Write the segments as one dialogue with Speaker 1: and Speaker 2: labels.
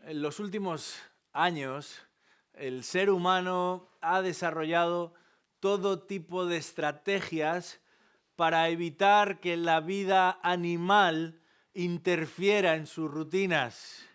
Speaker 1: En los últimos años, el ser humano ha desarrollado todo tipo de estrategias para evitar que la vida animal interfiera en sus rutinas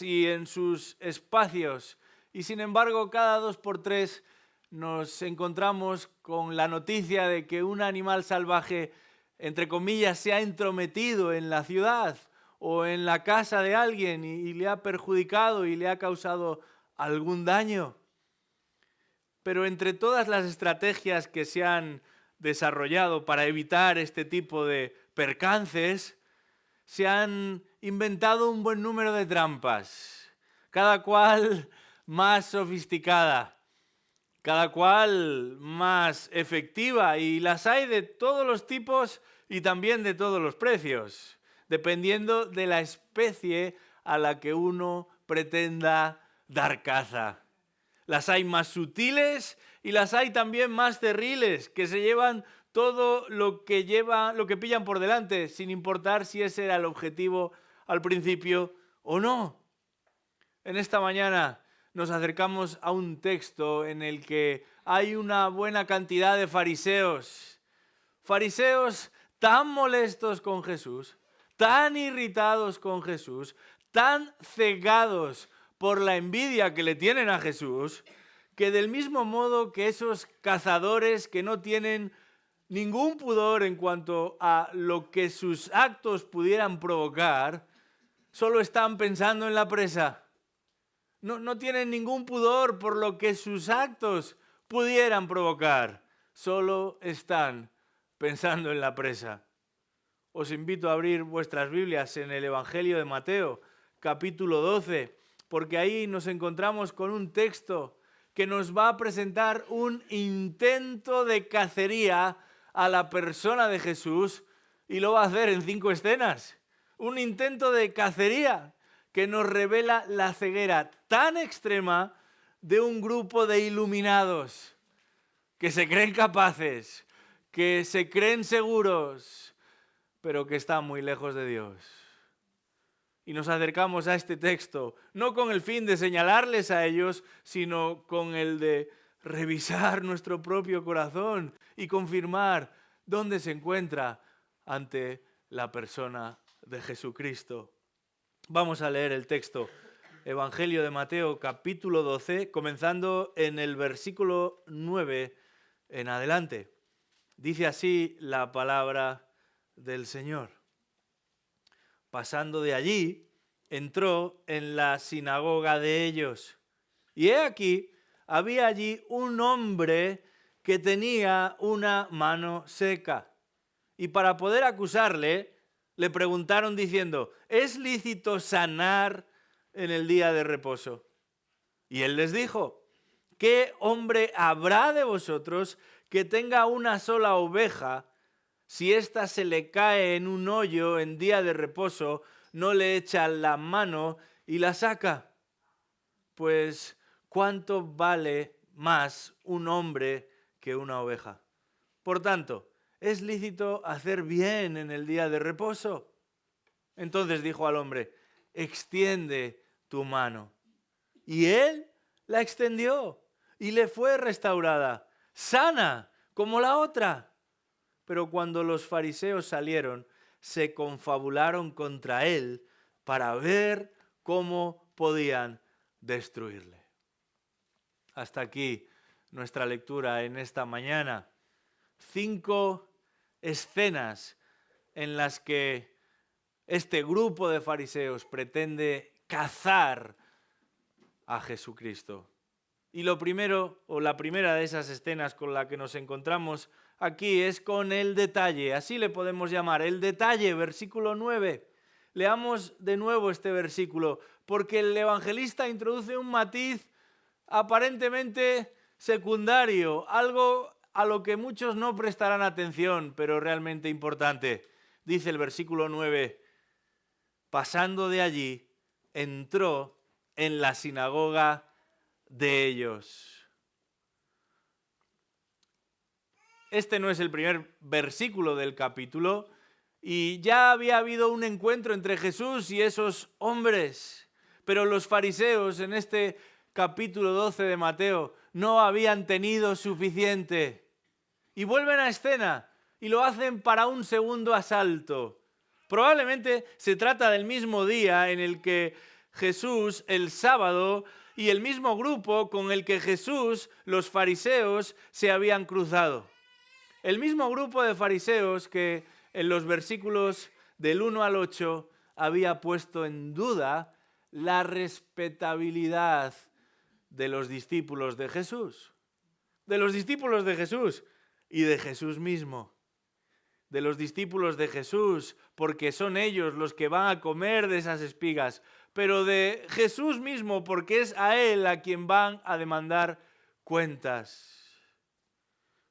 Speaker 1: y en sus espacios. Y sin embargo, cada 2 por 3 nos encontramos con la noticia de que un animal salvaje, entre comillas, se ha entrometido en la ciudad o en la casa de alguien y le ha perjudicado y le ha causado algún daño. Pero entre todas las estrategias que se han desarrollado para evitar este tipo de percances, se han inventado un buen número de trampas, cada cual más sofisticada, cada cual más efectiva, y las hay de todos los tipos y también de todos los precios, dependiendo de la especie a la que uno pretenda dar caza. Las hay más sutiles y las hay también más cerriles, que se llevan todo lo que pillan por delante, sin importar si ese era el objetivo al principio o no. En esta mañana nos acercamos a un texto en el que hay una buena cantidad de fariseos. Fariseos tan molestos con Jesús, tan irritados con Jesús, tan cegados por la envidia que le tienen a Jesús, que del mismo modo que esos cazadores que no tienen ningún pudor en cuanto a lo que sus actos pudieran provocar, solo están pensando en la presa. No tienen ningún pudor por lo que sus actos pudieran provocar. Solo están pensando en la presa. Os invito a abrir vuestras Biblias en el Evangelio de Mateo, capítulo 12, porque ahí nos encontramos con un texto que nos va a presentar un intento de cacería a la persona de Jesús, y lo va a hacer en 5 escenas. Un intento de cacería que nos revela la ceguera tan extrema de un grupo de iluminados que se creen capaces, que se creen seguros, pero que están muy lejos de Dios. Y nos acercamos a este texto, no con el fin de señalarles a ellos, sino con el de revisar nuestro propio corazón y confirmar dónde se encuentra ante la persona de Jesucristo. Vamos a leer el texto, Evangelio de Mateo, capítulo 12, comenzando en el versículo 9 en adelante. Dice así la palabra del Señor. Pasando de allí, entró en la sinagoga de ellos. Y he aquí, había allí un hombre que tenía una mano seca. Y para poder acusarle, le preguntaron diciendo: ¿es lícito sanar en el día de reposo? Y él les dijo: ¿qué hombre habrá de vosotros que tenga una sola oveja? Si ésta se le cae en un hoyo en día de reposo, no le echa la mano y la saca. Pues, ¿cuánto vale más un hombre que una oveja? Por tanto, ¿es lícito hacer bien en el día de reposo? Entonces dijo al hombre: extiende tu mano. Y él la extendió y le fue restaurada, sana como la otra. Pero cuando los fariseos salieron, se confabularon contra él para ver cómo podían destruirle. Hasta aquí nuestra lectura en esta mañana. 5 escenas en las que este grupo de fariseos pretende cazar a Jesucristo. Y lo primero, o la primera de esas escenas con la que nos encontramos aquí es con el detalle, así le podemos llamar, el detalle, versículo 9. Leamos de nuevo este versículo, porque el evangelista introduce un matiz aparentemente secundario, algo a lo que muchos no prestarán atención, pero realmente importante. Dice el versículo 9, pasando de allí, entró en la sinagoga de ellos. Este no es el primer versículo del capítulo y ya había habido un encuentro entre Jesús y esos hombres. Pero los fariseos en este capítulo 12 de Mateo no habían tenido suficiente. Y vuelven a escena y lo hacen para un segundo asalto. Probablemente se trata del mismo día en el que Jesús, el sábado, y el mismo grupo con el que Jesús, los fariseos, se habían cruzado. El mismo grupo de fariseos que en los versículos del 1 al 8 había puesto en duda la respetabilidad de los discípulos de Jesús. De los discípulos de Jesús y de Jesús mismo. De los discípulos de Jesús, porque son ellos los que van a comer de esas espigas, pero de Jesús mismo, porque es a Él a quien van a demandar cuentas.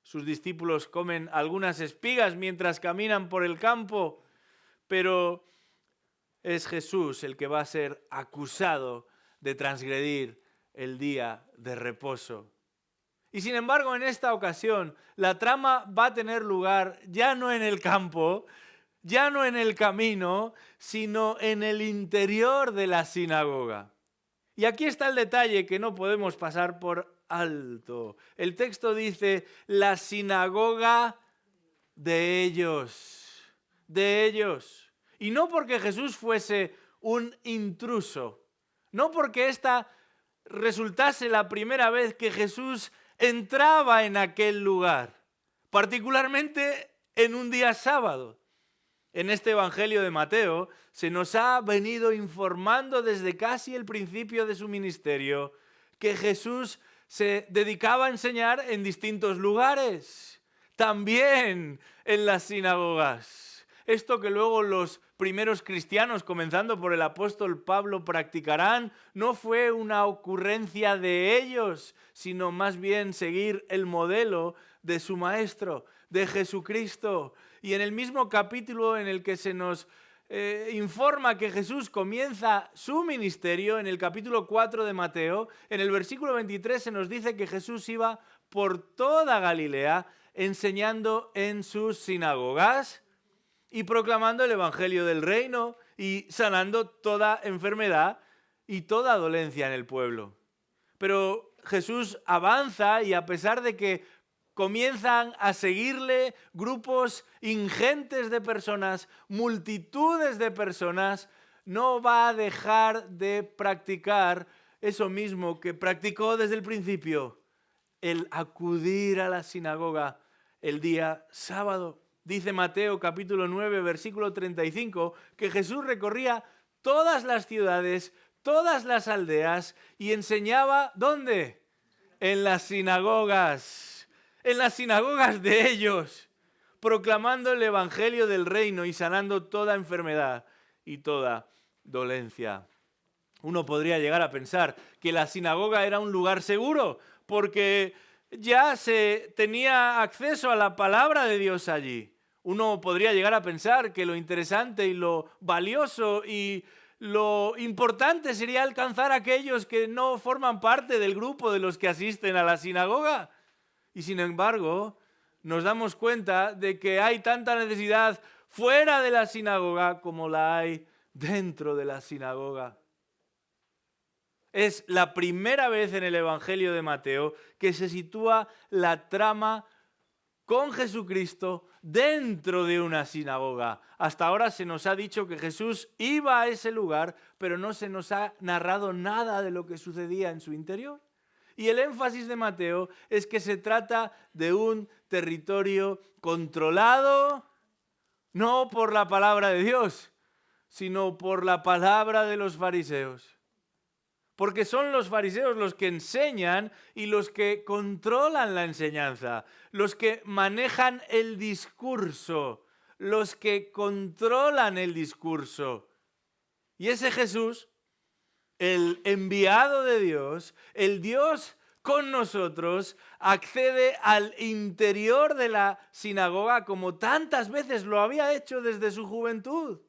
Speaker 1: Sus discípulos comen algunas espigas mientras caminan por el campo, pero es Jesús el que va a ser acusado de transgredir el día de reposo. Y sin embargo, en esta ocasión, la trama va a tener lugar ya no en el campo, ya no en el camino, sino en el interior de la sinagoga. Y aquí está el detalle que no podemos pasar por alto. El texto dice, la sinagoga de ellos, de ellos. Y no porque Jesús fuese un intruso, no porque esta resultase la primera vez que Jesús entraba en aquel lugar, particularmente en un día sábado. En este Evangelio de Mateo se nos ha venido informando desde casi el principio de su ministerio que Jesús se dedicaba a enseñar en distintos lugares, también en las sinagogas. Esto que luego los primeros cristianos, comenzando por el apóstol Pablo, practicarán, no fue una ocurrencia de ellos, sino más bien seguir el modelo de su maestro, de Jesucristo. Y en el mismo capítulo en el que se nos informa que Jesús comienza su ministerio, en el capítulo 4 de Mateo, en el versículo 23 se nos dice que Jesús iba por toda Galilea enseñando en sus sinagogas y proclamando el evangelio del reino y sanando toda enfermedad y toda dolencia en el pueblo. Pero Jesús avanza y a pesar de que comienzan a seguirle grupos ingentes de personas, multitudes de personas, no va a dejar de practicar eso mismo que practicó desde el principio, el acudir a la sinagoga el día sábado. Dice Mateo capítulo 9, versículo 35, que Jesús recorría todas las ciudades, todas las aldeas y enseñaba, ¿dónde? En las sinagogas de ellos, proclamando el evangelio del reino y sanando toda enfermedad y toda dolencia. Uno podría llegar a pensar que la sinagoga era un lugar seguro, porque ya se tenía acceso a la palabra de Dios allí. Uno podría llegar a pensar que lo interesante y lo valioso y lo importante sería alcanzar a aquellos que no forman parte del grupo de los que asisten a la sinagoga. Y sin embargo, nos damos cuenta de que hay tanta necesidad fuera de la sinagoga como la hay dentro de la sinagoga. Es la primera vez en el Evangelio de Mateo que se sitúa la trama con Jesucristo dentro de una sinagoga. Hasta ahora se nos ha dicho que Jesús iba a ese lugar, pero no se nos ha narrado nada de lo que sucedía en su interior. Y el énfasis de Mateo es que se trata de un territorio controlado, no por la palabra de Dios, sino por la palabra de los fariseos. Porque son los fariseos los que enseñan y los que controlan la enseñanza, los que manejan el discurso, los que controlan el discurso. Y ese Jesús, el enviado de Dios, el Dios con nosotros, accede al interior de la sinagoga como tantas veces lo había hecho desde su juventud.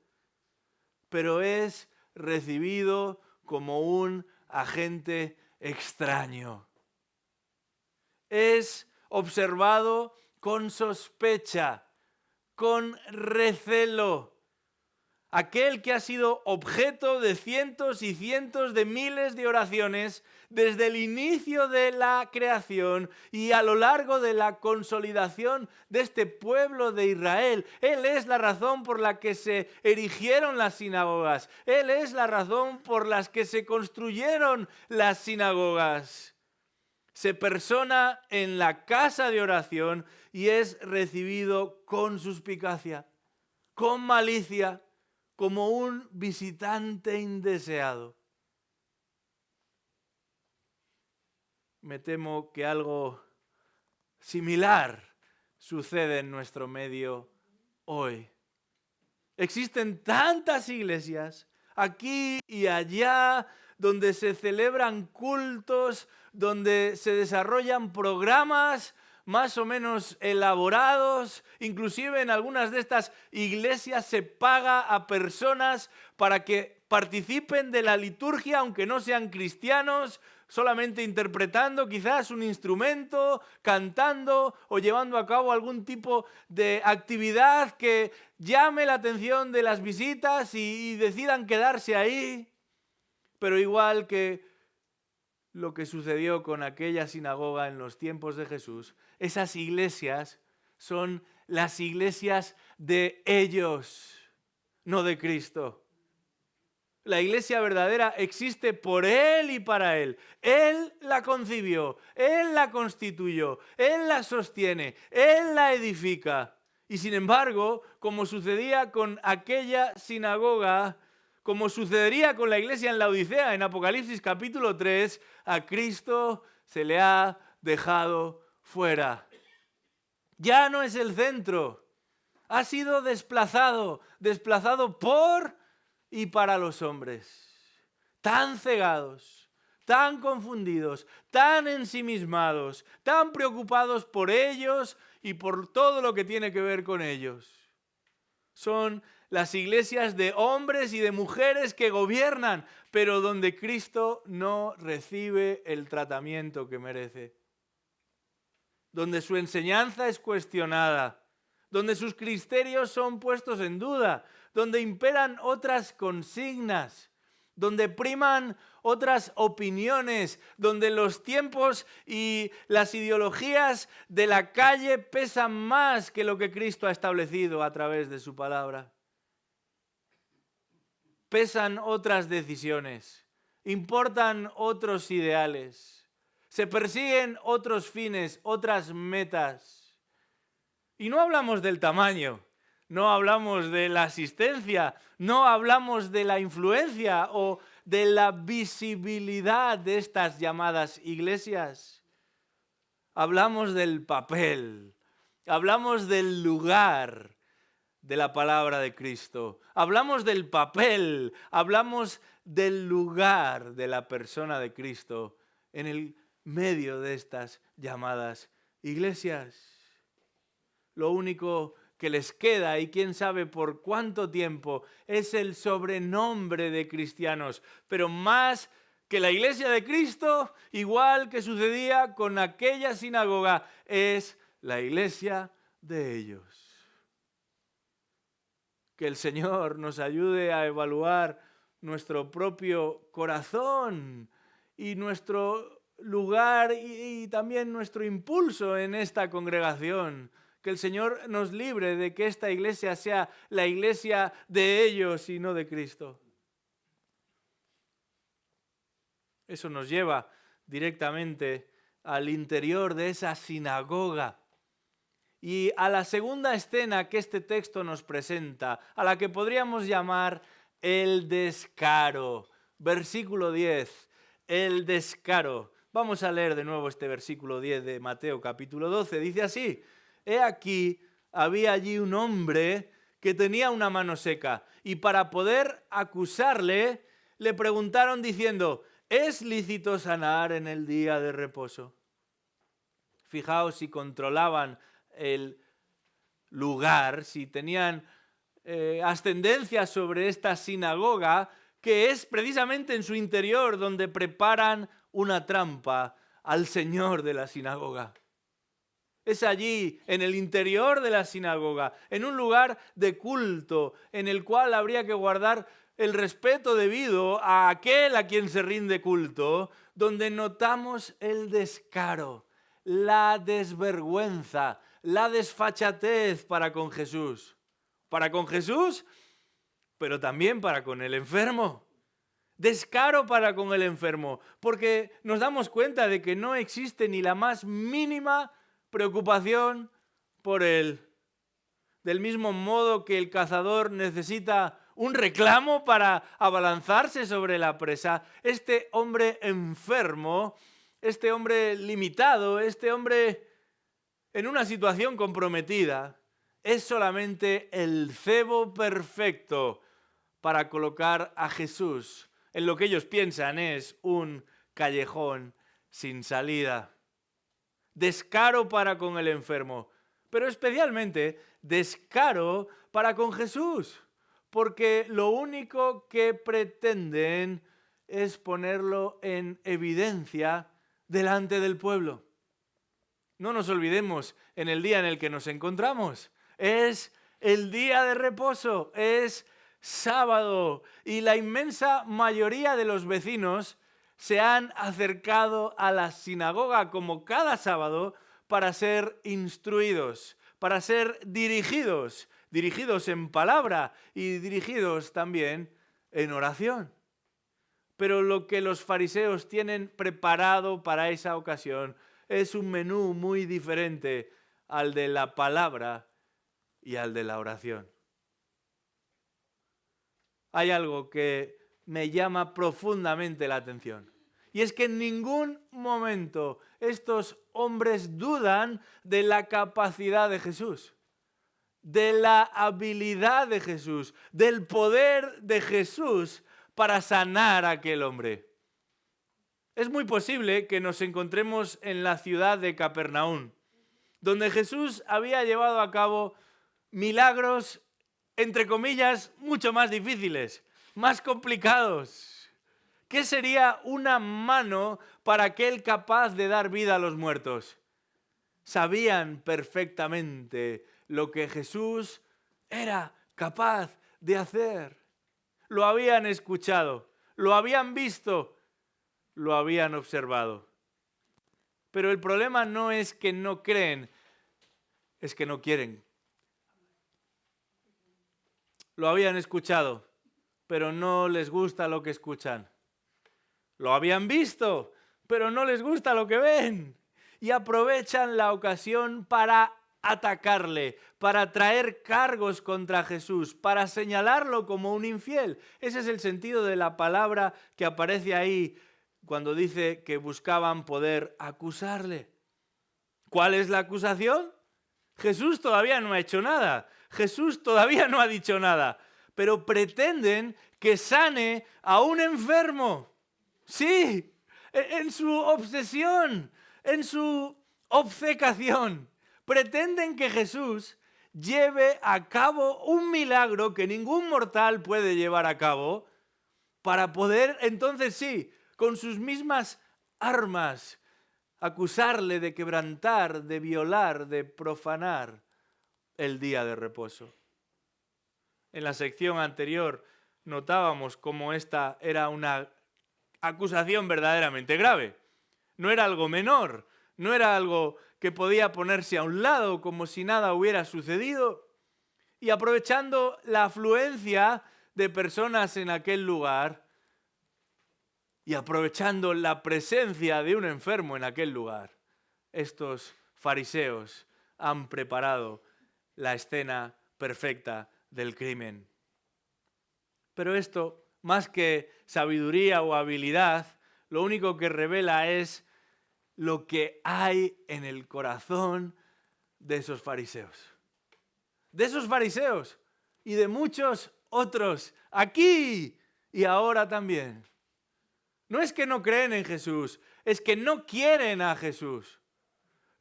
Speaker 1: Pero es recibido como un agente extraño. Es observado con sospecha, con recelo. aquel que ha sido objeto de cientos y cientos de miles de oraciones desde el inicio de la creación y a lo largo de la consolidación de este pueblo de Israel. Él es la razón por la que se erigieron las sinagogas. Él es la razón por la que se construyeron las sinagogas. Se persona en la casa de oración y es recibido con suspicacia, con malicia, como un visitante indeseado. Me temo que algo similar sucede en nuestro medio hoy. Existen tantas iglesias aquí y allá donde se celebran cultos, donde se desarrollan programas más o menos elaborados. Inclusive en algunas de estas iglesias se paga a personas para que participen de la liturgia, aunque no sean cristianos, solamente interpretando quizás un instrumento, cantando o llevando a cabo algún tipo de actividad que llame la atención de las visitas y decidan quedarse ahí. Pero igual que lo que sucedió con aquella sinagoga en los tiempos de Jesús, esas iglesias son las iglesias de ellos, no de Cristo. La iglesia verdadera existe por Él y para Él. Él la concibió, Él la constituyó, Él la sostiene, Él la edifica. Y sin embargo, como sucedía con aquella sinagoga, como sucedería con la iglesia en Laodicea, en Apocalipsis capítulo 3, a Cristo se le ha dejado fuera. Ya no es el centro. Ha sido desplazado por y para los hombres. Tan cegados, tan confundidos, tan ensimismados, tan preocupados por ellos y por todo lo que tiene que ver con ellos. Son las iglesias de hombres y de mujeres que gobiernan, pero donde Cristo no recibe el tratamiento que merece. Donde su enseñanza es cuestionada, donde sus criterios son puestos en duda, donde imperan otras consignas, donde priman otras opiniones, donde los tiempos y las ideologías de la calle pesan más que lo que Cristo ha establecido a través de su palabra. Pesan otras decisiones, importan otros ideales, se persiguen otros fines, otras metas. Y no hablamos del tamaño, no hablamos de la asistencia, no hablamos de la influencia o de la visibilidad de estas llamadas iglesias. Hablamos del papel, hablamos del lugar de la palabra de Cristo. Hablamos del papel, hablamos del lugar de la persona de Cristo en el medio de estas llamadas iglesias. Lo único que les queda, y quién sabe por cuánto tiempo, es el sobrenombre de cristianos, pero más que la iglesia de Cristo, igual que sucedía con aquella sinagoga, es la iglesia de ellos. Que el Señor nos ayude a evaluar nuestro propio corazón y nuestro lugar y también nuestro impulso en esta congregación. Que el Señor nos libre de que esta iglesia sea la iglesia de ellos y no de Cristo. Eso nos lleva directamente al interior de esa sinagoga y a la segunda escena que este texto nos presenta, a la que podríamos llamar el descaro. Versículo 10, el descaro. Vamos a leer de nuevo este versículo 10 de Mateo capítulo 12. Dice así: He aquí, había allí un hombre que tenía una mano seca, y para poder acusarle, le preguntaron diciendo: ¿es lícito sanar en el día de reposo? Fijaos si controlaban el lugar, si tenían ascendencia sobre esta sinagoga, que es precisamente en su interior donde preparan una trampa al Señor de la sinagoga. Es allí, en el interior de la sinagoga, en un lugar de culto, en el cual habría que guardar el respeto debido a aquel a quien se rinde culto, donde notamos el descaro, la desvergüenza, la desfachatez para con Jesús. Para con Jesús, pero también para con el enfermo. Descaro para con el enfermo, porque nos damos cuenta de que no existe ni la más mínima preocupación por él. Del mismo modo que el cazador necesita un reclamo para abalanzarse sobre la presa, este hombre enfermo, este hombre limitado, este hombre en una situación comprometida, es solamente el cebo perfecto para colocar a Jesús en lo que ellos piensan es un callejón sin salida. Descaro para con el enfermo, pero especialmente descaro para con Jesús, porque lo único que pretenden es ponerlo en evidencia delante del pueblo. No nos olvidemos en el día en el que nos encontramos. Es el día de reposo, es sábado, y la inmensa mayoría de los vecinos se han acercado a la sinagoga como cada sábado para ser instruidos, para ser dirigidos en palabra y dirigidos también en oración. Pero lo que los fariseos tienen preparado para esa ocasión es un menú muy diferente al de la palabra y al de la oración. Hay algo que me llama profundamente la atención. Y es que en ningún momento estos hombres dudan de la capacidad de Jesús, de la habilidad de Jesús, del poder de Jesús para sanar a aquel hombre. Es muy posible que nos encontremos en la ciudad de Capernaum, donde Jesús había llevado a cabo milagros, entre comillas, mucho más difíciles, más complicados. ¿Qué sería una mano para aquel capaz de dar vida a los muertos? Sabían perfectamente lo que Jesús era capaz de hacer. Lo habían escuchado, lo habían visto, lo habían observado. Pero el problema no es que no creen, es que no quieren. Lo habían escuchado, pero no les gusta lo que escuchan. Lo habían visto, pero no les gusta lo que ven. Y aprovechan la ocasión para atacarle, para traer cargos contra Jesús, para señalarlo como un infiel. Ese es el sentido de la palabra que aparece ahí cuando dice que buscaban poder acusarle. ¿Cuál es la acusación? Jesús todavía no ha hecho nada. Jesús todavía no ha dicho nada. Pero pretenden que sane a un enfermo. Sí, en su obsesión, en su obcecación. Pretenden que Jesús lleve a cabo un milagro que ningún mortal puede llevar a cabo para poder, entonces sí, con sus mismas armas, acusarle de quebrantar, de violar, de profanar el día de reposo. En la sección anterior notábamos cómo esta era una acusación verdaderamente grave. No era algo menor, no era algo que podía ponerse a un lado como si nada hubiera sucedido. Y aprovechando la afluencia de personas en aquel lugar y aprovechando la presencia de un enfermo en aquel lugar, estos fariseos han preparado la escena perfecta del crimen. Pero esto, más que sabiduría o habilidad, lo único que revela es lo que hay en el corazón de esos fariseos. De esos fariseos y de muchos otros, aquí y ahora también. No es que no creen en Jesús, es que no quieren a Jesús.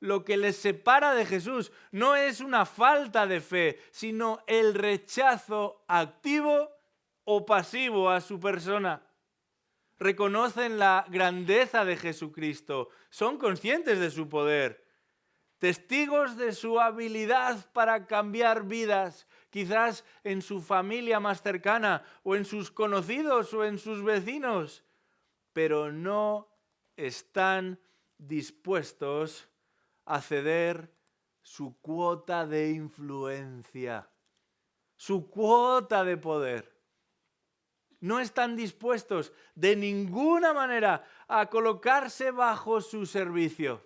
Speaker 1: Lo que les separa de Jesús no es una falta de fe, sino el rechazo activo o pasivo a su persona. Reconocen la grandeza de Jesucristo, son conscientes de su poder, testigos de su habilidad para cambiar vidas, quizás en su familia más cercana o en sus conocidos o en sus vecinos, pero no están dispuestos a ceder su cuota de influencia, su cuota de poder. No están dispuestos de ninguna manera a colocarse bajo su servicio,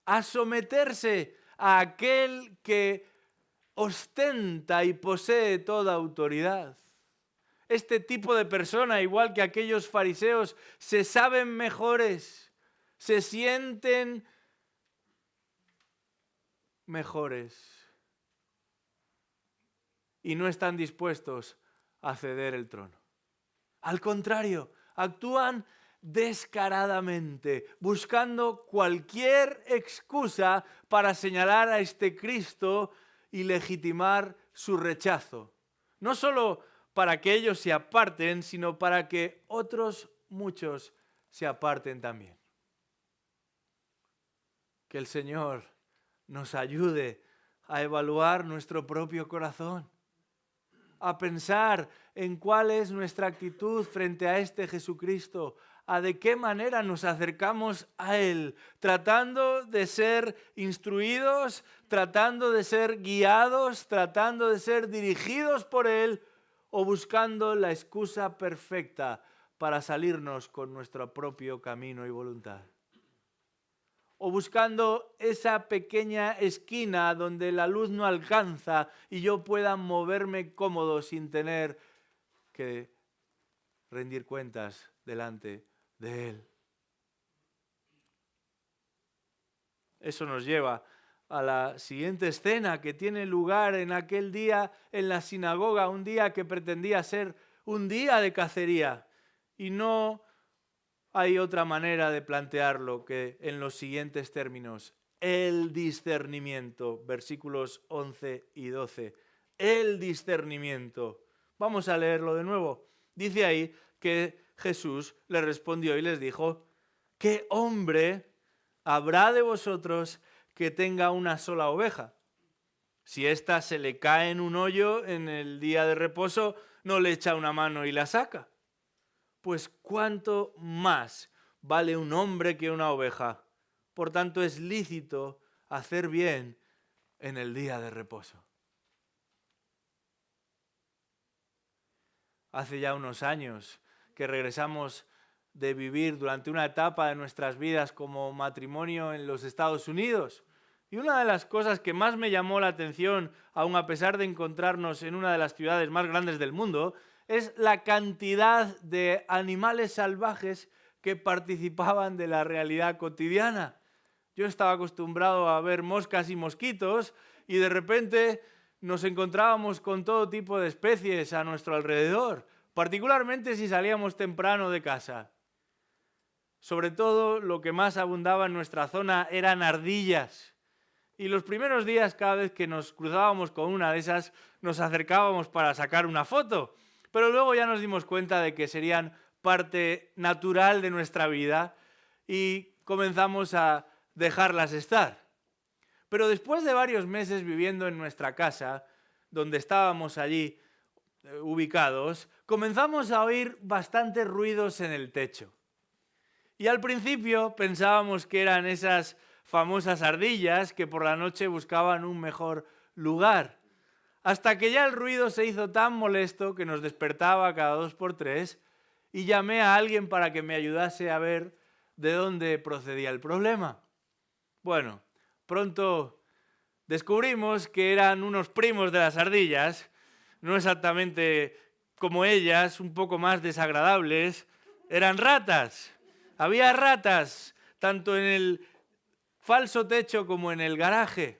Speaker 1: a someterse a aquel que ostenta y posee toda autoridad. Este tipo de persona, igual que aquellos fariseos, se saben mejores, se sienten mejores y no están dispuestos a ceder el trono. Al contrario, actúan descaradamente, buscando cualquier excusa para señalar a este Cristo y legitimar su rechazo. No solo para que ellos se aparten, sino para que otros muchos se aparten también. Que el Señor nos ayude a evaluar nuestro propio corazón, a pensar en cuál es nuestra actitud frente a este Jesucristo, a de qué manera nos acercamos a Él, tratando de ser instruidos, tratando de ser guiados, tratando de ser dirigidos por Él, o buscando la excusa perfecta para salirnos con nuestro propio camino y voluntad. O buscando esa pequeña esquina donde la luz no alcanza y yo pueda moverme cómodo sin tener que rendir cuentas delante de Él. Eso nos lleva a la siguiente escena que tiene lugar en aquel día en la sinagoga, un día que pretendía ser un día de cacería. Y no hay otra manera de plantearlo que en los siguientes términos. El discernimiento, versículos 11 y 12. El discernimiento. Vamos a leerlo de nuevo. Dice ahí que Jesús le respondió y les dijo: ¿qué hombre habrá de vosotros que tenga una sola oveja? Si ésta se le cae en un hoyo en el día de reposo, no le echa una mano y la saca. Pues cuánto más vale un hombre que una oveja. Por tanto, es lícito hacer bien en el día de reposo. Hace ya unos años que regresamos de vivir durante una etapa de nuestras vidas como matrimonio en los Estados Unidos. Y una de las cosas que más me llamó la atención, aun a pesar de encontrarnos en una de las ciudades más grandes del mundo, es la cantidad de animales salvajes que participaban de la realidad cotidiana. Yo estaba acostumbrado a ver moscas y mosquitos y de repente nos encontrábamos con todo tipo de especies a nuestro alrededor, particularmente si salíamos temprano de casa. Sobre todo, lo que más abundaba en nuestra zona eran ardillas. Y los primeros días, cada vez que nos cruzábamos con una de esas, nos acercábamos para sacar una foto. Pero luego ya nos dimos cuenta de que serían parte natural de nuestra vida y comenzamos a dejarlas estar. Pero después de varios meses viviendo en nuestra casa, donde estábamos allí ubicados, comenzamos a oír bastantes ruidos en el techo. Y al principio pensábamos que eran esas famosas ardillas que por la noche buscaban un mejor lugar. Hasta que ya el ruido se hizo tan molesto que nos despertaba cada 2 por 3 y llamé a alguien para que me ayudase a ver de dónde procedía el problema. Bueno, pronto descubrimos que eran unos primos de las ardillas, no exactamente como ellas, un poco más desagradables, eran ratas. Había ratas, tanto en el falso techo como en el garaje.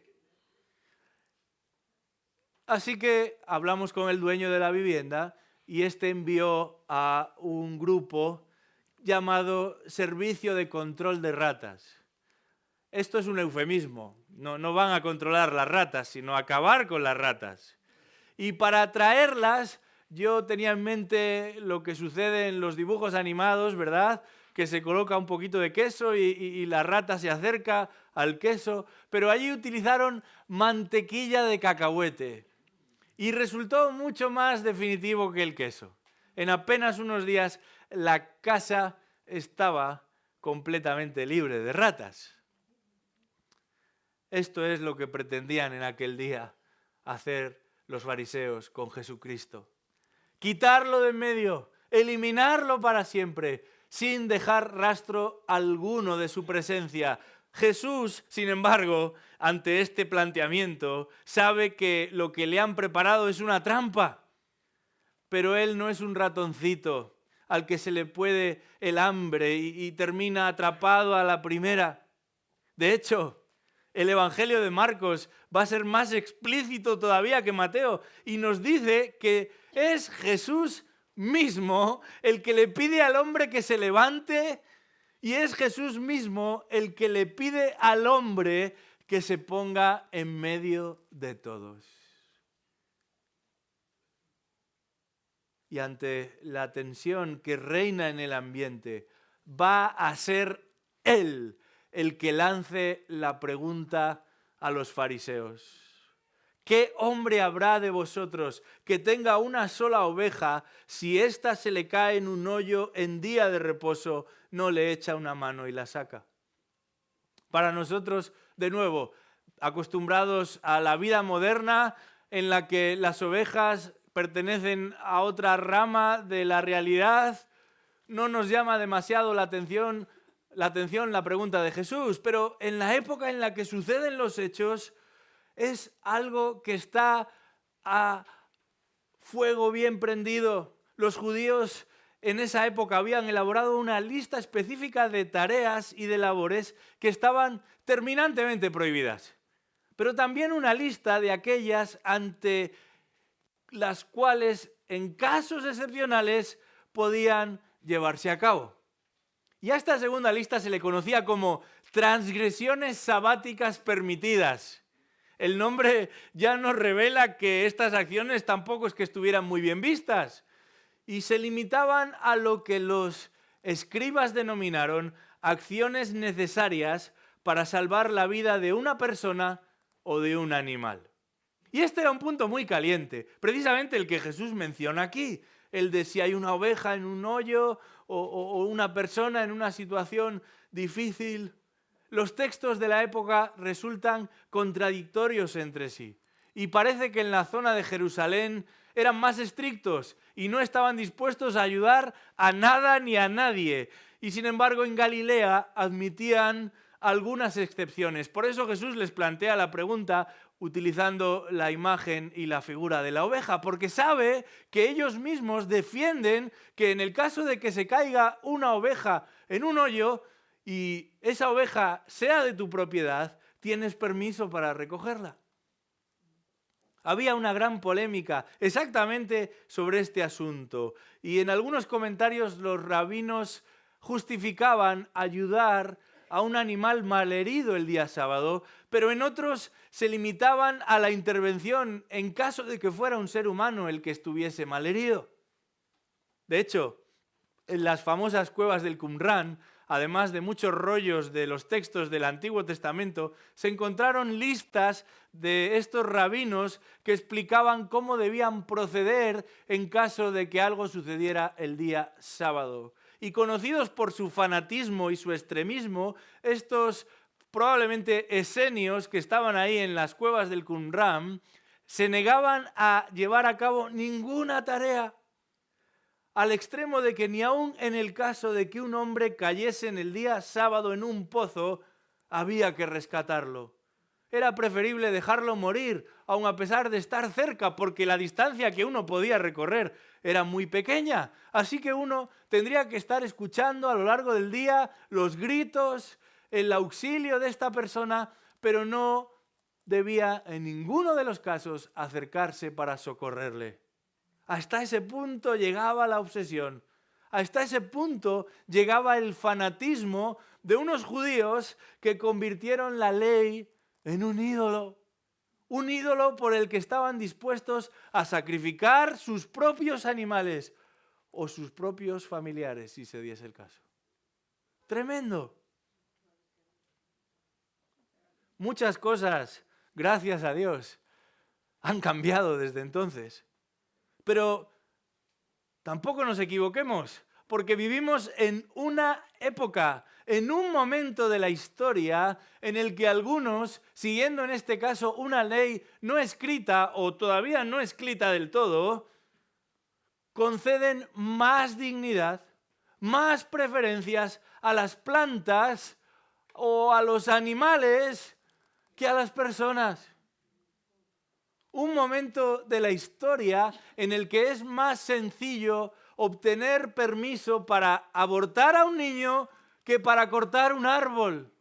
Speaker 1: Así que hablamos con el dueño de la vivienda y este envió a un grupo llamado Servicio de Control de Ratas. Esto es un eufemismo, no van a controlar las ratas, sino a acabar con las ratas. Y para atraerlas yo tenía en mente lo que sucede en los dibujos animados, ¿verdad? Que se coloca un poquito de queso y la rata se acerca al queso, pero allí utilizaron mantequilla de cacahuete y resultó mucho más definitivo que el queso. En apenas unos días la casa estaba completamente libre de ratas. Esto es lo que pretendían en aquel día hacer los fariseos con Jesucristo. Quitarlo de en medio, eliminarlo para siempre, sin dejar rastro alguno de su presencia. Jesús, sin embargo, ante este planteamiento, sabe que lo que le han preparado es una trampa. Pero él no es un ratoncito al que se le puede el hambre y termina atrapado a la primera. De hecho, el Evangelio de Marcos va a ser más explícito todavía que Mateo y nos dice que es Jesús mismo el que le pide al hombre que se levante y es Jesús mismo el que le pide al hombre que se ponga en medio de todos. Y ante la tensión que reina en el ambiente, va a ser Él el que lance la pregunta a los fariseos. ¿Qué hombre habrá de vosotros que tenga una sola oveja, si ésta se le cae en un hoyo en día de reposo, no le echa una mano y la saca? Para nosotros, de nuevo, acostumbrados a la vida moderna en la que las ovejas pertenecen a otra rama de la realidad, no nos llama demasiado la atención la pregunta de Jesús, pero en la época en la que suceden los hechos es algo que está a fuego bien prendido. Los judíos en esa época habían elaborado una lista específica de tareas y de labores que estaban terminantemente prohibidas, pero también una lista de aquellas ante las cuales en casos excepcionales podían llevarse a cabo. Y a esta segunda lista se le conocía como transgresiones sabáticas permitidas. El nombre ya nos revela que estas acciones tampoco es que estuvieran muy bien vistas y se limitaban a lo que los escribas denominaron acciones necesarias para salvar la vida de una persona o de un animal. Y este era un punto muy caliente, precisamente el que Jesús menciona aquí, el de si hay una oveja en un hoyo o una persona en una situación difícil. Los textos de la época resultan contradictorios entre sí y parece que en la zona de Jerusalén eran más estrictos y no estaban dispuestos a ayudar a nada ni a nadie. Y sin embargo en Galilea admitían algunas excepciones. Por eso Jesús les plantea la pregunta utilizando la imagen y la figura de la oveja, porque sabe que ellos mismos defienden que en el caso de que se caiga una oveja en un hoyo y esa oveja sea de tu propiedad, tienes permiso para recogerla. Había una gran polémica exactamente sobre este asunto y en algunos comentarios los rabinos justificaban ayudar a un animal malherido el día sábado, pero en otros se limitaban a la intervención en caso de que fuera un ser humano el que estuviese malherido. De hecho, en las famosas cuevas del Qumrán, además de muchos rollos de los textos del Antiguo Testamento, se encontraron listas de estos rabinos que explicaban cómo debían proceder en caso de que algo sucediera el día sábado. Y conocidos por su fanatismo y su extremismo, estos probablemente esenios que estaban ahí en las cuevas del Qumrán se negaban a llevar a cabo ninguna tarea, al extremo de que ni aun en el caso de que un hombre cayese en el día sábado en un pozo, había que rescatarlo. Era preferible dejarlo morir, aun a pesar de estar cerca, porque la distancia que uno podía recorrer era muy pequeña. Así que uno tendría que estar escuchando a lo largo del día los gritos, el auxilio de esta persona, pero no debía en ninguno de los casos acercarse para socorrerle. Hasta ese punto llegaba la obsesión. Hasta ese punto llegaba el fanatismo de unos judíos que convirtieron la ley en un ídolo. Un ídolo por el que estaban dispuestos a sacrificar sus propios animales o sus propios familiares, si se diese el caso. Tremendo. Muchas cosas, gracias a Dios, han cambiado desde entonces. Pero tampoco nos equivoquemos, porque vivimos en una época, en un momento de la historia en el que algunos, siguiendo en este caso una ley no escrita o todavía no escrita del todo, conceden más dignidad, más preferencias a las plantas o a los animales que a las personas. Un momento de la historia en el que es más sencillo obtener permiso para abortar a un niño que para cortar un árbol.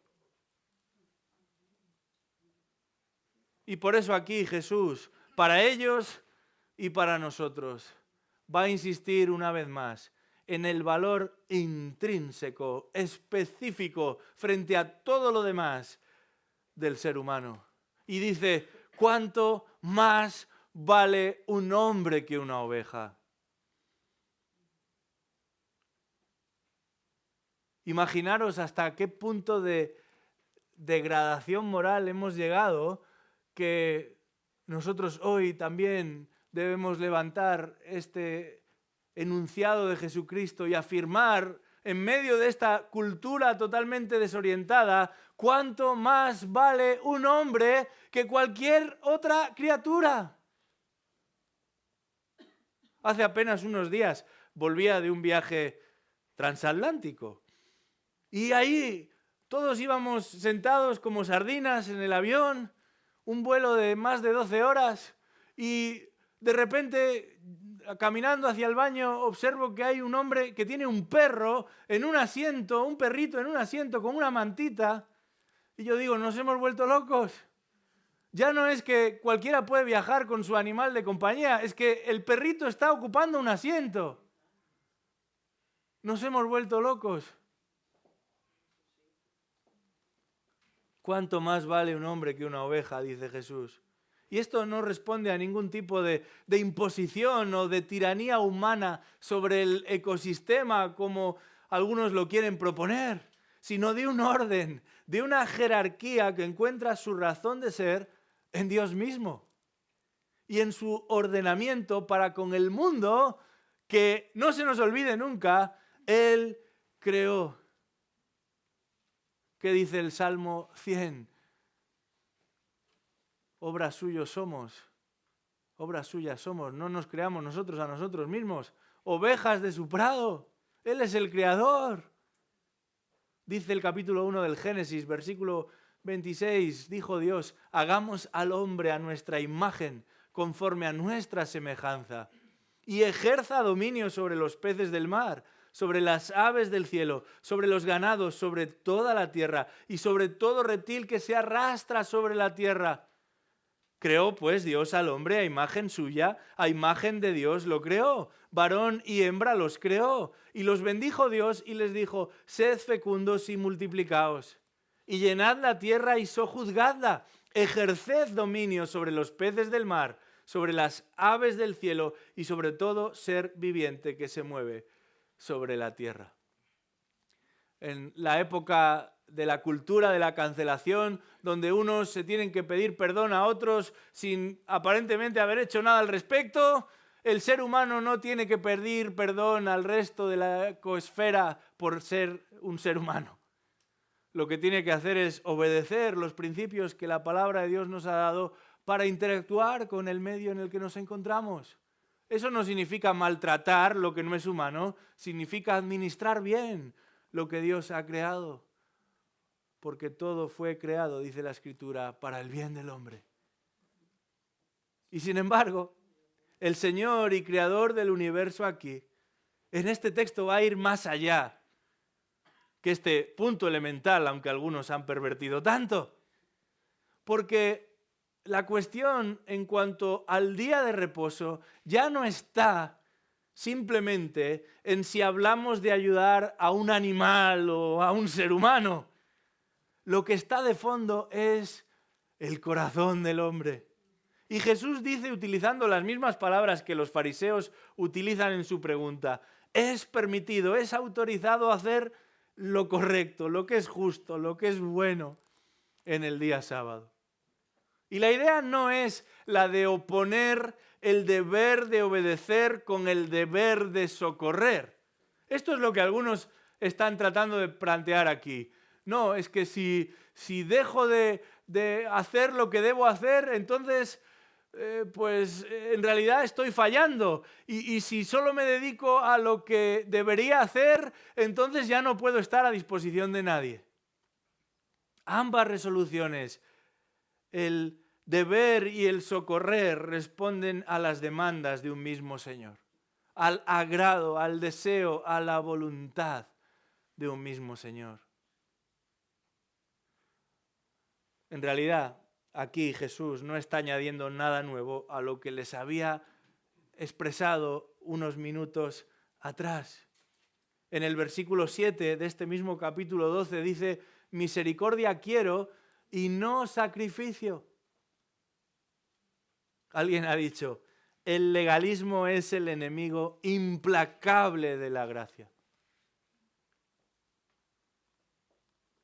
Speaker 1: Y por eso aquí Jesús, para ellos y para nosotros, va a insistir una vez más en el valor intrínseco, específico, frente a todo lo demás del ser humano. Y dice, ¿cuánto más vale un hombre que una oveja? Imaginaros hasta qué punto de degradación moral hemos llegado que nosotros hoy también debemos levantar este enunciado de Jesucristo y afirmar en medio de esta cultura totalmente desorientada cuánto más vale un hombre que cualquier otra criatura. Hace apenas unos días volvía de un viaje transatlántico y ahí todos íbamos sentados como sardinas en el avión, un vuelo de más de 12 horas y de repente, caminando hacia el baño, observo que hay un hombre que tiene un perro en un asiento, un perrito en un asiento con una mantita. Y yo digo, ¿nos hemos vuelto locos? Ya no es que cualquiera puede viajar con su animal de compañía, es que el perrito está ocupando un asiento. Nos hemos vuelto locos. ¿Cuánto más vale un hombre que una oveja?, dice Jesús. Y esto no responde a ningún tipo de imposición o de tiranía humana sobre el ecosistema como algunos lo quieren proponer, sino de un orden, de una jerarquía que encuentra su razón de ser en Dios mismo y en su ordenamiento para con el mundo que, no se nos olvide nunca, Él creó. ¿Qué dice el Salmo 100? Obra suya somos, no nos creamos nosotros a nosotros mismos, ovejas de su prado, Él es el creador. Dice el capítulo 1 del Génesis, versículo 26, dijo Dios, hagamos al hombre a nuestra imagen, conforme a nuestra semejanza, y ejerza dominio sobre los peces del mar, sobre las aves del cielo, sobre los ganados, sobre toda la tierra, y sobre todo reptil que se arrastra sobre la tierra. Creó pues Dios al hombre a imagen suya, a imagen de Dios lo creó. Varón y hembra los creó. Y los bendijo Dios y les dijo, sed fecundos y multiplicaos. Y llenad la tierra y sojuzgadla. Ejerced dominio sobre los peces del mar, sobre las aves del cielo y sobre todo ser viviente que se mueve sobre la tierra. En la época de la cultura de la cancelación, donde unos se tienen que pedir perdón a otros sin aparentemente haber hecho nada al respecto, el ser humano no tiene que pedir perdón al resto de la ecosfera por ser un ser humano. Lo que tiene que hacer es obedecer los principios que la palabra de Dios nos ha dado para interactuar con el medio en el que nos encontramos. Eso no significa maltratar lo que no es humano, significa administrar bien lo que Dios ha creado. Porque todo fue creado, dice la Escritura, para el bien del hombre. Y sin embargo, el Señor y Creador del universo aquí, en este texto va a ir más allá que este punto elemental, aunque algunos han pervertido tanto. Porque la cuestión en cuanto al día de reposo ya no está simplemente en si hablamos de ayudar a un animal o a un ser humano. Lo que está de fondo es el corazón del hombre. Y Jesús dice, utilizando las mismas palabras que los fariseos utilizan en su pregunta, es permitido, es autorizado hacer lo correcto, lo que es justo, lo que es bueno en el día sábado. Y la idea no es la de oponer el deber de obedecer con el deber de socorrer. Esto es lo que algunos están tratando de plantear aquí. No, es que si dejo de hacer lo que debo hacer, entonces pues en realidad estoy fallando. Y si solo me dedico a lo que debería hacer, entonces ya no puedo estar a disposición de nadie. Ambas resoluciones, el deber y el socorrer, responden a las demandas de un mismo Señor, al agrado, al deseo, a la voluntad de un mismo Señor. En realidad, aquí Jesús no está añadiendo nada nuevo a lo que les había expresado unos minutos atrás. En el versículo 7 de este mismo capítulo 12 dice, misericordia quiero y no sacrificio. Alguien ha dicho, el legalismo es el enemigo implacable de la gracia.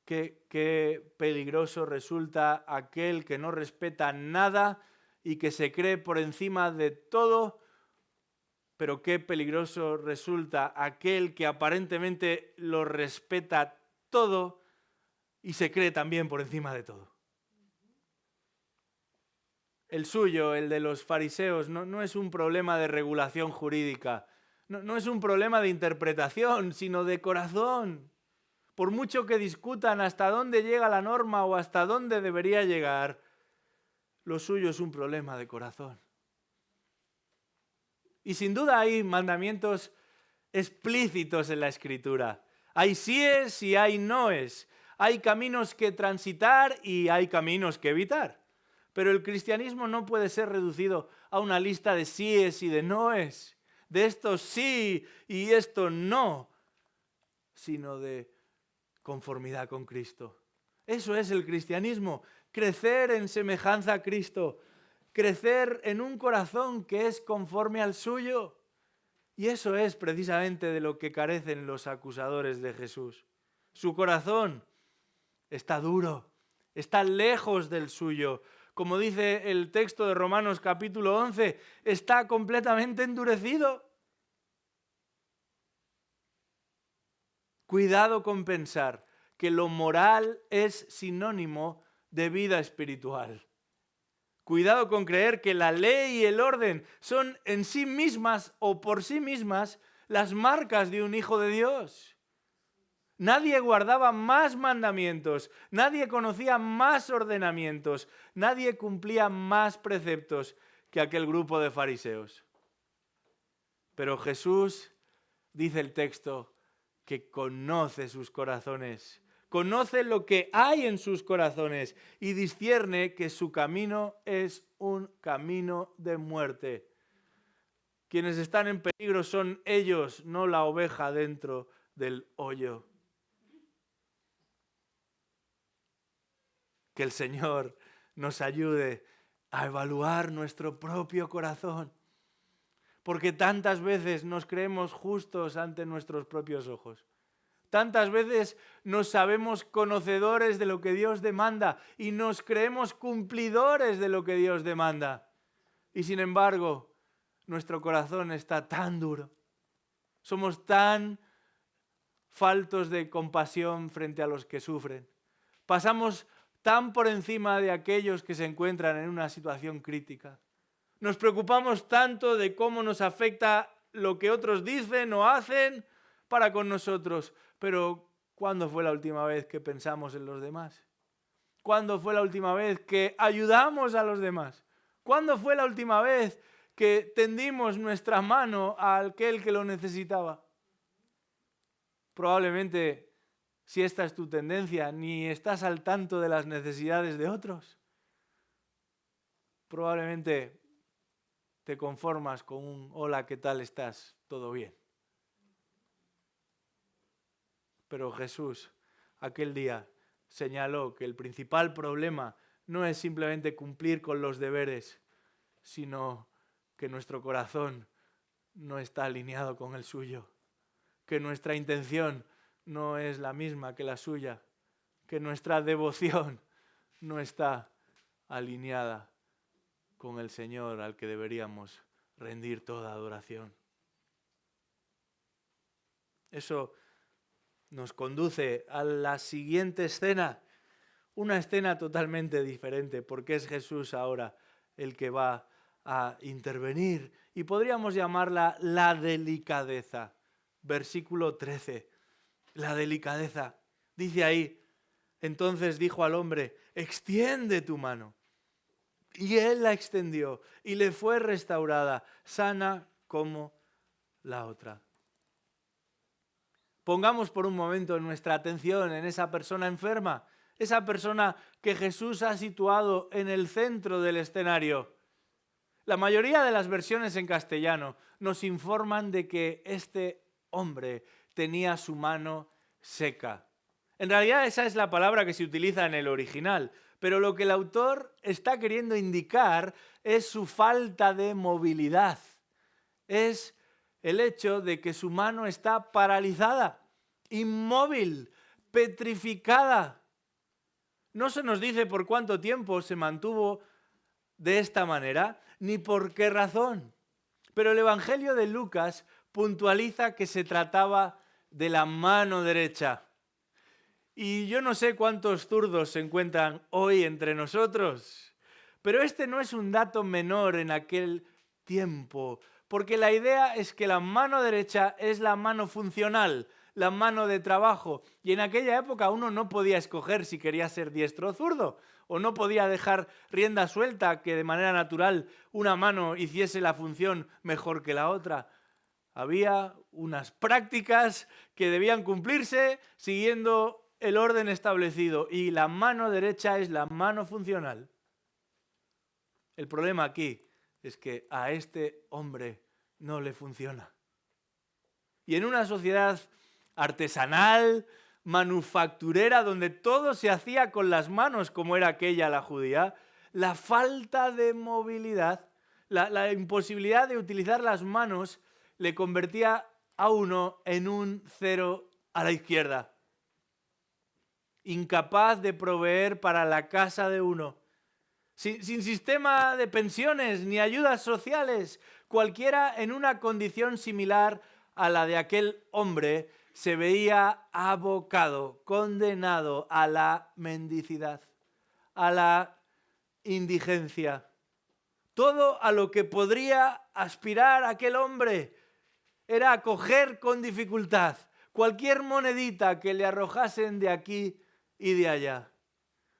Speaker 1: Qué peligroso resulta aquel que no respeta nada y que se cree por encima de todo, pero qué peligroso resulta aquel que aparentemente lo respeta todo y se cree también por encima de todo. El suyo, el de los fariseos, no es un problema de regulación jurídica, no es un problema de interpretación, sino de corazón. Por mucho que discutan hasta dónde llega la norma o hasta dónde debería llegar, lo suyo es un problema de corazón. Y sin duda hay mandamientos explícitos en la Escritura. Hay síes y hay noes. Hay caminos que transitar y hay caminos que evitar. Pero el cristianismo no puede ser reducido a una lista de síes y de noes, de esto sí y esto no, sino de conformidad con Cristo. Eso es el cristianismo, crecer en semejanza a Cristo, crecer en un corazón que es conforme al suyo. Y eso es precisamente de lo que carecen los acusadores de Jesús. Su corazón está duro, está lejos del suyo. Como dice el texto de Romanos capítulo 11, está completamente endurecido. Cuidado con pensar que lo moral es sinónimo de vida espiritual. Cuidado con creer que la ley y el orden son en sí mismas o por sí mismas las marcas de un hijo de Dios. Nadie guardaba más mandamientos, nadie conocía más ordenamientos, nadie cumplía más preceptos que aquel grupo de fariseos. Pero Jesús, dice el texto, que conoce sus corazones, conoce lo que hay en sus corazones y discierne que su camino es un camino de muerte. Quienes están en peligro son ellos, no la oveja dentro del hoyo. Que el Señor nos ayude a evaluar nuestro propio corazón, porque tantas veces nos creemos justos ante nuestros propios ojos. Tantas veces nos sabemos conocedores de lo que Dios demanda y nos creemos cumplidores de lo que Dios demanda. Y sin embargo, nuestro corazón está tan duro. Somos tan faltos de compasión frente a los que sufren. Pasamos tan por encima de aquellos que se encuentran en una situación crítica. Nos preocupamos tanto de cómo nos afecta lo que otros dicen o hacen para con nosotros. Pero, ¿cuándo fue la última vez que pensamos en los demás? ¿Cuándo fue la última vez que ayudamos a los demás? ¿Cuándo fue la última vez que tendimos nuestra mano a aquel que lo necesitaba? Probablemente, si esta es tu tendencia, ni estás al tanto de las necesidades de otros. Probablemente te conformas con un hola, ¿qué tal estás? ¿Todo bien? Pero Jesús, aquel día, señaló que el principal problema no es simplemente cumplir con los deberes, sino que nuestro corazón no está alineado con el suyo, que nuestra intención no es la misma que la suya, que nuestra devoción no está alineada con el Señor al que deberíamos rendir toda adoración. Eso nos conduce a la siguiente escena, una escena totalmente diferente, porque es Jesús ahora el que va a intervenir y podríamos llamarla la delicadeza. Versículo 13, la delicadeza. Dice ahí, entonces dijo al hombre, extiende tu mano. Y él la extendió y le fue restaurada, sana como la otra. Pongamos por un momento nuestra atención en esa persona enferma, esa persona que Jesús ha situado en el centro del escenario. La mayoría de las versiones en castellano nos informan de que este hombre tenía su mano seca. En realidad esa es la palabra que se utiliza en el original, pero lo que el autor está queriendo indicar es su falta de movilidad. Es el hecho de que su mano está paralizada, inmóvil, petrificada. No se nos dice por cuánto tiempo se mantuvo de esta manera, ni por qué razón. Pero el Evangelio de Lucas puntualiza que se trataba de la mano derecha. Y yo no sé cuántos zurdos se encuentran hoy entre nosotros, pero este no es un dato menor en aquel tiempo, porque la idea es que la mano derecha es la mano funcional, la mano de trabajo, y en aquella época uno no podía escoger si quería ser diestro o zurdo, o no podía dejar rienda suelta que de manera natural una mano hiciese la función mejor que la otra. Había unas prácticas que debían cumplirse siguiendo el orden establecido, y la mano derecha es la mano funcional. El problema aquí es que a este hombre no le funciona. Y en una sociedad artesanal, manufacturera, donde todo se hacía con las manos, como era aquella la judía, la falta de movilidad, la imposibilidad de utilizar las manos le convertía a uno en un cero a la izquierda. Incapaz de proveer para la casa de uno, sin sistema de pensiones ni ayudas sociales, cualquiera en una condición similar a la de aquel hombre se veía abocado, condenado a la mendicidad, a la indigencia. Todo a lo que podría aspirar aquel hombre era acoger con dificultad cualquier monedita que le arrojasen de aquí y de allá.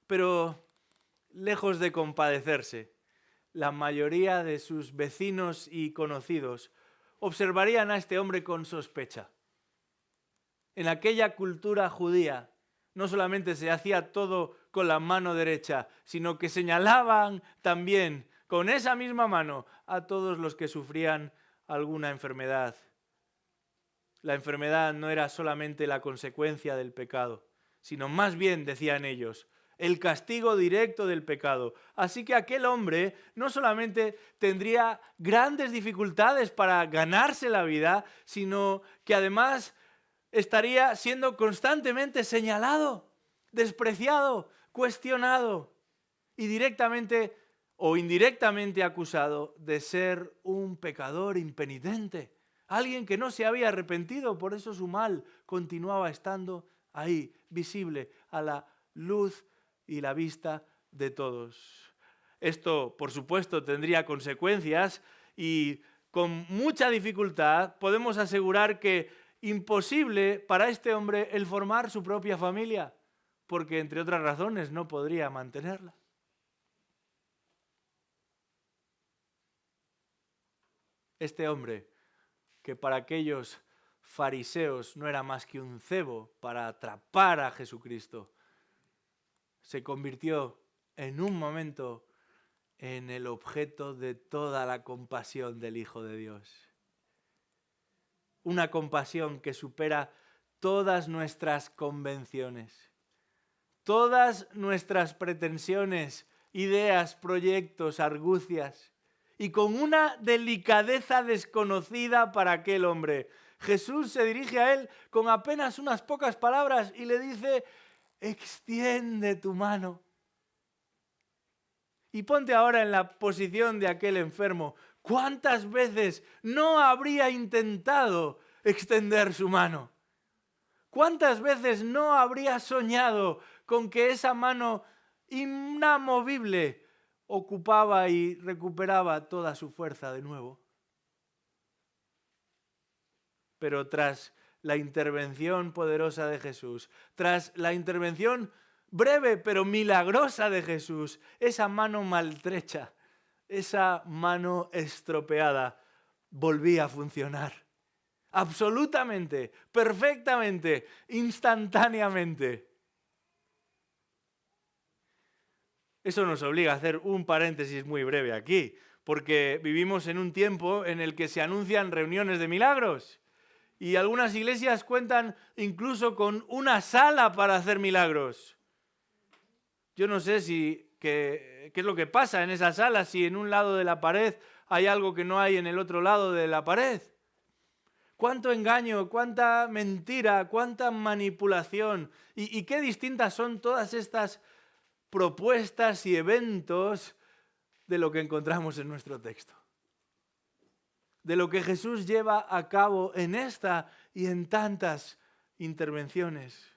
Speaker 1: Pero lejos de compadecerse, la mayoría de sus vecinos y conocidos observarían a este hombre con sospecha. En aquella cultura judía no solamente se hacía todo con la mano derecha, sino que señalaban también con esa misma mano a todos los que sufrían alguna enfermedad. La enfermedad no era solamente la consecuencia del pecado, sino más bien, decían ellos, el castigo directo del pecado. Así que aquel hombre no solamente tendría grandes dificultades para ganarse la vida, sino que además estaría siendo constantemente señalado, despreciado, cuestionado y directamente o indirectamente acusado de ser un pecador impenitente, alguien que no se había arrepentido, por eso su mal continuaba estando ahí, visible a la luz y la vista de todos. Esto, por supuesto, tendría consecuencias y con mucha dificultad podemos asegurar que imposible para este hombre el formar su propia familia, porque entre otras razones no podría mantenerla. Este hombre, que para aquellos fariseos no era más que un cebo para atrapar a Jesucristo, se convirtió en un momento en el objeto de toda la compasión del Hijo de Dios. Una compasión que supera todas nuestras convenciones, todas nuestras pretensiones, ideas, proyectos, argucias, y con una delicadeza desconocida para aquel hombre. Jesús se dirige a él con apenas unas pocas palabras y le dice: extiende tu mano. Y ponte ahora en la posición de aquel enfermo. ¿Cuántas veces no habría intentado extender su mano? ¿Cuántas veces no habría soñado con que esa mano inamovible ocupaba y recuperaba toda su fuerza de nuevo? Pero tras la intervención poderosa de Jesús, tras la intervención breve pero milagrosa de Jesús, esa mano maltrecha, esa mano estropeada, volvía a funcionar. Absolutamente, perfectamente, instantáneamente. Eso nos obliga a hacer un paréntesis muy breve aquí, porque vivimos en un tiempo en el que se anuncian reuniones de milagros. Y algunas iglesias cuentan incluso con una sala para hacer milagros. Yo no sé qué es lo que pasa en esa sala, si en un lado de la pared hay algo que no hay en el otro lado de la pared. Cuánto engaño, cuánta mentira, cuánta manipulación. Y qué distintas son todas estas propuestas y eventos de lo que encontramos en nuestro texto. De lo que Jesús lleva a cabo en esta y en tantas intervenciones.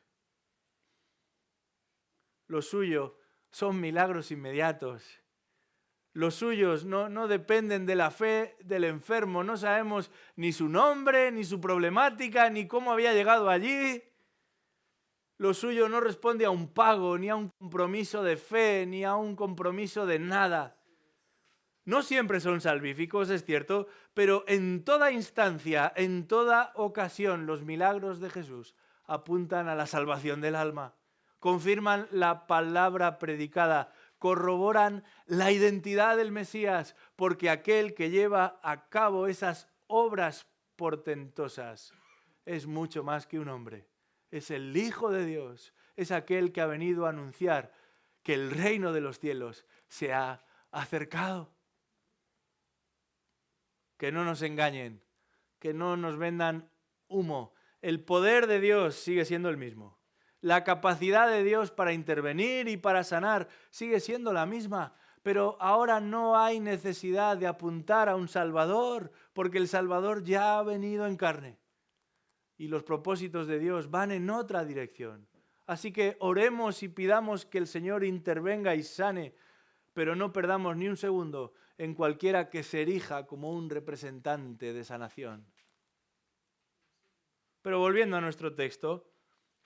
Speaker 1: Lo suyo son milagros inmediatos. Los suyos no dependen de la fe del enfermo. No sabemos ni su nombre, ni su problemática, ni cómo había llegado allí. Lo suyo no responde a un pago, ni a un compromiso de fe, ni a un compromiso de nada. No siempre son salvíficos, es cierto, pero en toda instancia, en toda ocasión, los milagros de Jesús apuntan a la salvación del alma. Confirman la palabra predicada, corroboran la identidad del Mesías, porque aquel que lleva a cabo esas obras portentosas es mucho más que un hombre. Es el Hijo de Dios, es aquel que ha venido a anunciar que el reino de los cielos se ha acercado. Que no nos engañen, que no nos vendan humo. El poder de Dios sigue siendo el mismo. La capacidad de Dios para intervenir y para sanar sigue siendo la misma, pero ahora no hay necesidad de apuntar a un Salvador, porque el Salvador ya ha venido en carne. Y los propósitos de Dios van en otra dirección. Así que oremos y pidamos que el Señor intervenga y sane, pero no perdamos ni un segundo en cualquiera que se erija como un representante de sanación. Pero volviendo a nuestro texto,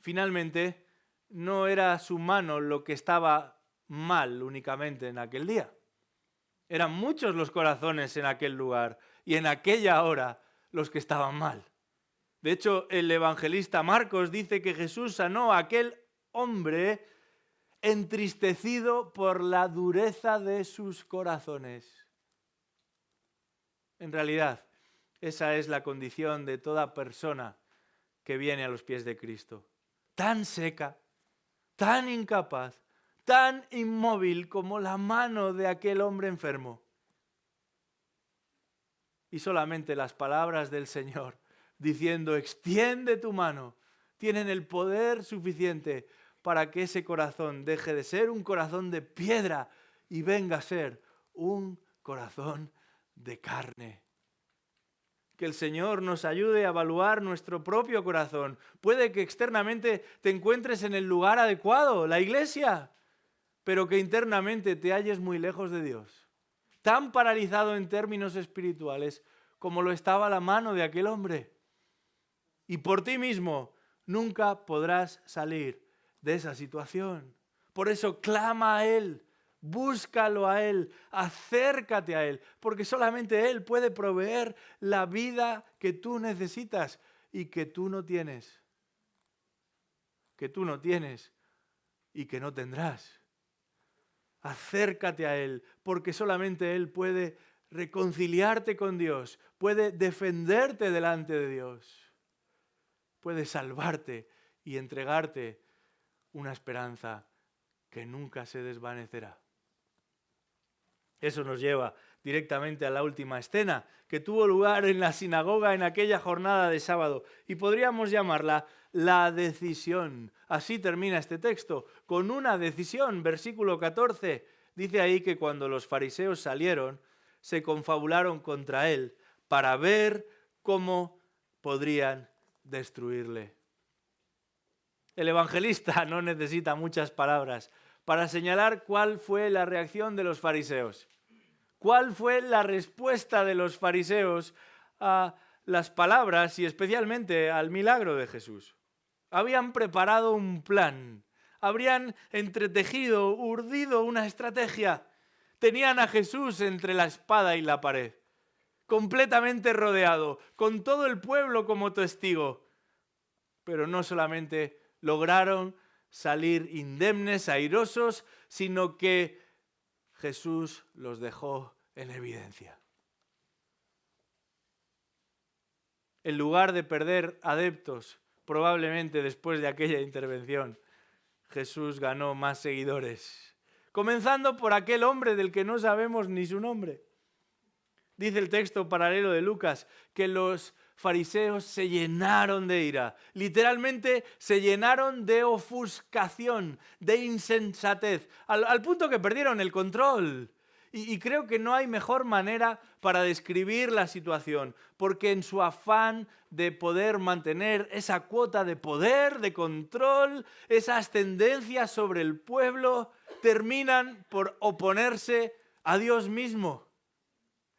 Speaker 1: finalmente no era su mano lo que estaba mal únicamente en aquel día. Eran muchos los corazones en aquel lugar y en aquella hora los que estaban mal. De hecho, el evangelista Marcos dice que Jesús sanó a aquel hombre entristecido por la dureza de sus corazones. En realidad, esa es la condición de toda persona que viene a los pies de Cristo. Tan seca, tan incapaz, tan inmóvil como la mano de aquel hombre enfermo. Y solamente las palabras del Señor diciendo: extiende tu mano, tienen el poder suficiente para que ese corazón deje de ser un corazón de piedra y venga a ser un corazón de carne. Que el Señor nos ayude a evaluar nuestro propio corazón. Puede que externamente te encuentres en el lugar adecuado, la iglesia, pero que internamente te halles muy lejos de Dios. Tan paralizado en términos espirituales como lo estaba la mano de aquel hombre. Y por ti mismo nunca podrás salir de esa situación. Por eso clama a Él, búscalo a Él, acércate a Él, porque solamente Él puede proveer la vida que tú necesitas y que tú no tienes. Que tú no tienes y que no tendrás. Acércate a Él, porque solamente Él puede reconciliarte con Dios, puede defenderte delante de Dios. Puede salvarte y entregarte una esperanza que nunca se desvanecerá. Eso nos lleva directamente a la última escena que tuvo lugar en la sinagoga en aquella jornada de sábado. Y podríamos llamarla la decisión. Así termina este texto, con una decisión. Versículo 14 dice ahí que cuando los fariseos salieron, se confabularon contra él para ver cómo podrían destruirle. El evangelista no necesita muchas palabras para señalar cuál fue la reacción de los fariseos. ¿Cuál fue la respuesta de los fariseos a las palabras y especialmente al milagro de Jesús? Habían preparado un plan, habrían entretejido, urdido una estrategia. Tenían a Jesús entre la espada y la pared, completamente rodeado, con todo el pueblo como testigo. Pero no solamente lograron salir indemnes, airosos, sino que Jesús los dejó en evidencia. En lugar de perder adeptos, probablemente después de aquella intervención, Jesús ganó más seguidores. Comenzando por aquel hombre del que no sabemos ni su nombre. Dice el texto paralelo de Lucas que los fariseos se llenaron de ira. Literalmente se llenaron de ofuscación, de insensatez, al punto que perdieron el control. Y creo que no hay mejor manera para describir la situación, porque en su afán de poder mantener esa cuota de poder, de control, esa ascendencia sobre el pueblo, terminan por oponerse a Dios mismo.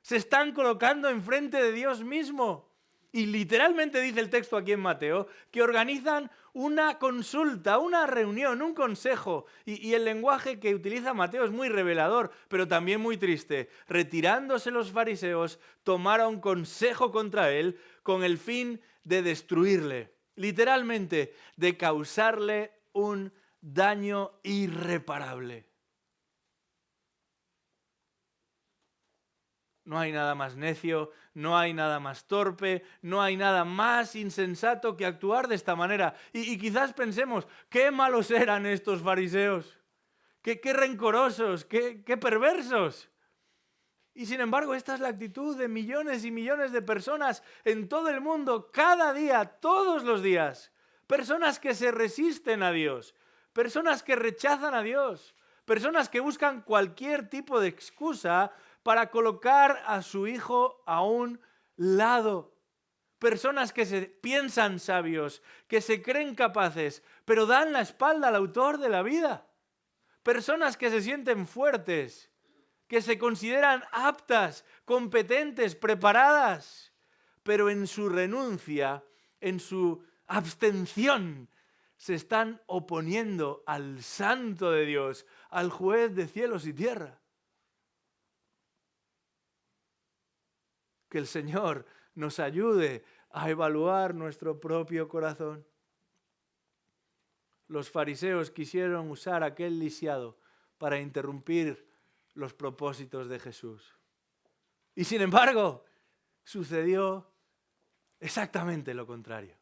Speaker 1: Se están colocando enfrente de Dios mismo. Y literalmente dice el texto aquí en Mateo que organizan una consulta, una reunión, un consejo. Y el lenguaje que utiliza Mateo es muy revelador, pero también muy triste. Retirándose los fariseos, tomaron consejo contra él con el fin de destruirle. Literalmente, de causarle un daño irreparable. No hay nada más necio, no hay nada más torpe, no hay nada más insensato que actuar de esta manera. Y quizás pensemos, qué malos eran estos fariseos, qué rencorosos, qué perversos. Y sin embargo, esta es la actitud de millones y millones de personas en todo el mundo, cada día, todos los días. Personas que se resisten a Dios, personas que rechazan a Dios, personas que buscan cualquier tipo de excusa para colocar a su hijo a un lado. Personas que se piensan sabios, que se creen capaces, pero dan la espalda al autor de la vida. Personas que se sienten fuertes, que se consideran aptas, competentes, preparadas, pero en su renuncia, en su abstención, se están oponiendo al Santo de Dios, al Juez de cielos y tierra. Que el Señor nos ayude a evaluar nuestro propio corazón. Los fariseos quisieron usar aquel lisiado para interrumpir los propósitos de Jesús. Y sin embargo, sucedió exactamente lo contrario.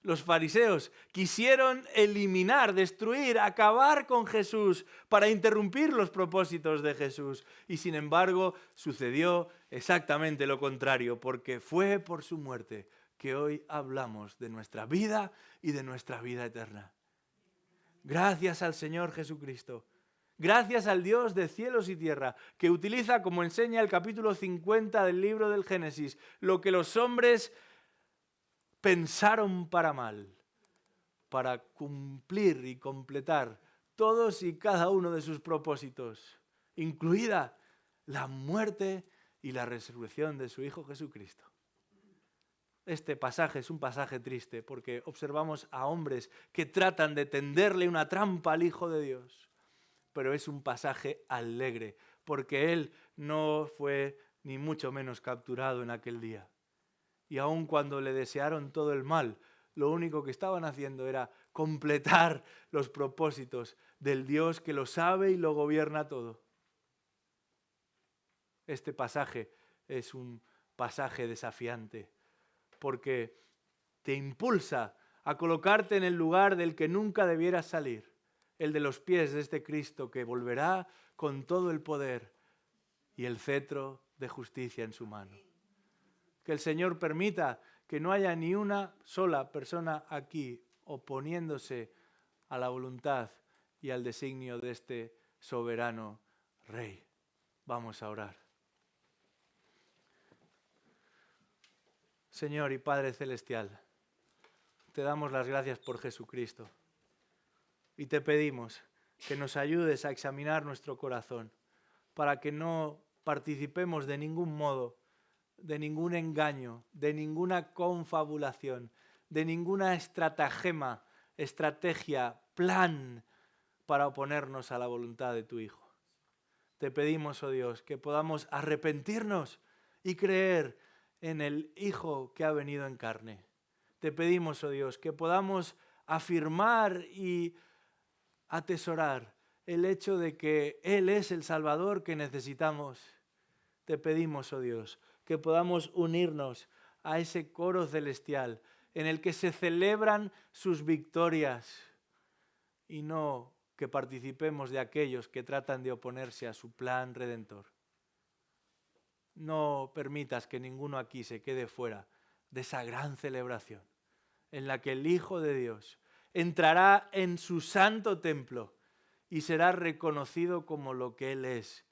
Speaker 1: Los fariseos quisieron eliminar, destruir, acabar con Jesús para interrumpir los propósitos de Jesús. Y sin embargo, sucedió exactamente lo contrario, porque fue por su muerte que hoy hablamos de nuestra vida y de nuestra vida eterna. Gracias al Señor Jesucristo. Gracias al Dios de cielos y tierra, que utiliza, como enseña el capítulo 50 del libro del Génesis, lo que los hombres pensaron para mal, para cumplir y completar todos y cada uno de sus propósitos, incluida la muerte y la resurrección de su Hijo Jesucristo. Este pasaje es un pasaje triste porque observamos a hombres que tratan de tenderle una trampa al Hijo de Dios, pero es un pasaje alegre porque Él no fue ni mucho menos capturado en aquel día. Y aun cuando le desearon todo el mal, lo único que estaban haciendo era completar los propósitos del Dios que lo sabe y lo gobierna todo. Este pasaje es un pasaje desafiante porque te impulsa a colocarte en el lugar del que nunca debieras salir, el de los pies de este Cristo que volverá con todo el poder y el cetro de justicia en su mano. Que el Señor permita que no haya ni una sola persona aquí oponiéndose a la voluntad y al designio de este soberano Rey. Vamos a orar. Señor y Padre Celestial, te damos las gracias por Jesucristo y te pedimos que nos ayudes a examinar nuestro corazón para que no participemos de ningún modo, de ningún engaño, de ninguna confabulación, de ninguna estrategia, plan para oponernos a la voluntad de tu Hijo. Te pedimos, oh Dios, que podamos arrepentirnos y creer en el Hijo que ha venido en carne. Te pedimos, oh Dios, que podamos afirmar y atesorar el hecho de que Él es el Salvador que necesitamos. Te pedimos, oh Dios, que podamos unirnos a ese coro celestial en el que se celebran sus victorias y no que participemos de aquellos que tratan de oponerse a su plan redentor. No permitas que ninguno aquí se quede fuera de esa gran celebración en la que el Hijo de Dios entrará en su santo templo y será reconocido como lo que Él es,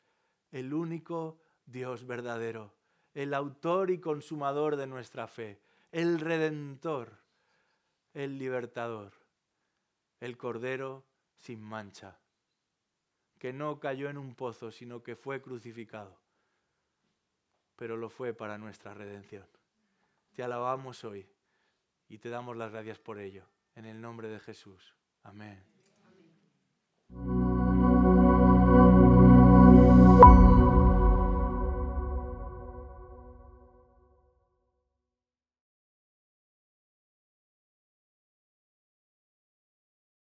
Speaker 1: el único Dios verdadero, el autor y consumador de nuestra fe, el Redentor, el Libertador, el Cordero sin mancha, que no cayó en un pozo, sino que fue crucificado, pero lo fue para nuestra redención. Te alabamos hoy y te damos las gracias por ello. En el nombre de Jesús. Amén.